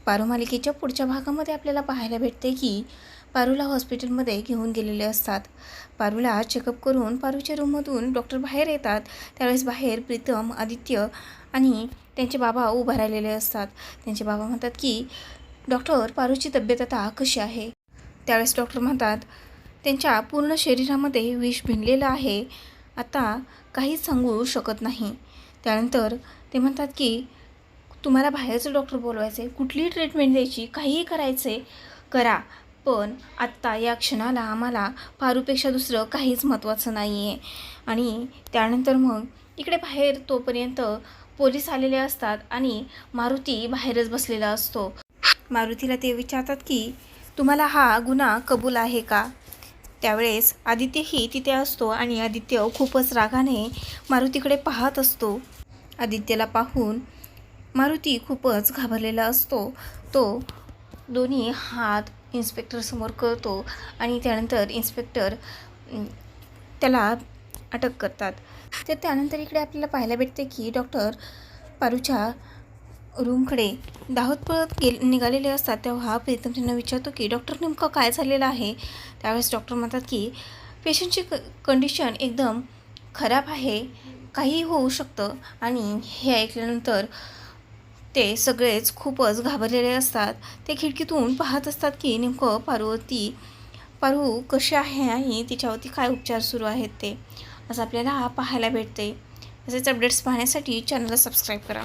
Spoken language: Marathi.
पारू मालिकेच्या पुढच्या भागामध्ये आपल्याला पाहायला भेटते की पारूला हॉस्पिटलमध्ये घेऊन गेलेले असतात. पारूला चेकअप करून पारूच्या रूममधून डॉक्टर बाहेर येतात. त्यावेळेस बाहेर प्रीतम, आदित्य आणि त्यांचे बाबा उभा राहिलेले असतात. त्यांचे बाबा म्हणतात की डॉक्टर, पारूची तब्येत आता कशी आहे? त्यावेळेस डॉक्टर म्हणतात त्यांच्या पूर्ण शरीरामध्ये विष भिनलेलं आहे, आता काहीच सांगू शकत नाही. त्यानंतर ते म्हणतात की तुम्हाला बाहेरचं डॉक्टर बोलवायचे, कुठलीही ट्रीटमेंट द्यायची, काहीही करायचे करा, पण आत्ता या क्षणाला आम्हाला पारूपेक्षा दुसरं काहीच महत्त्वाचं नाही आहे. आणि त्यानंतर मग इकडे बाहेर तोपर्यंत पोलीस आलेले असतात आणि मारुती बाहेरच बसलेला असतो. मारुतीला ते विचारतात की तुम्हाला हा गुन्हा कबूल आहे का? त्यावेळेस आदित्यही तिथे असतो आणि आदित्य खूपच रागाने मारुतीकडे पाहत असतो. आदित्यला पाहून मारुती खूपच घाबरलेला असतो. तो दोन्ही हात इन्स्पेक्टरसमोर करतो आणि त्यानंतर इन्स्पेक्टर त्याला अटक करतात. तर त्यानंतर इकडे आपल्याला पाहायला भेटते की डॉक्टर पारूच्या रूमकडे धावत पळत निघालेले असतात. तेव्हा प्रीतम त्यांना विचारतो की डॉक्टर, नेमकं काय झालेलं आहे? त्यावेळेस डॉक्टर म्हणतात की पेशंटची कंडिशन एकदम खराब आहे, काहीही होऊ शकतं. आणि हे ऐकल्यानंतर ते सगळेच खूपच घाबरलेले असतात. ते खिडकीतून पाहत असतात की नेमकं पारू कशी आहे आणि तिच्यावरती काय उपचार सुरू आहेत ते, असं आपल्याला पाहायला भेटते. तसेच अपडेट्स पाहण्यासाठी चॅनलला सबस्क्राईब करा.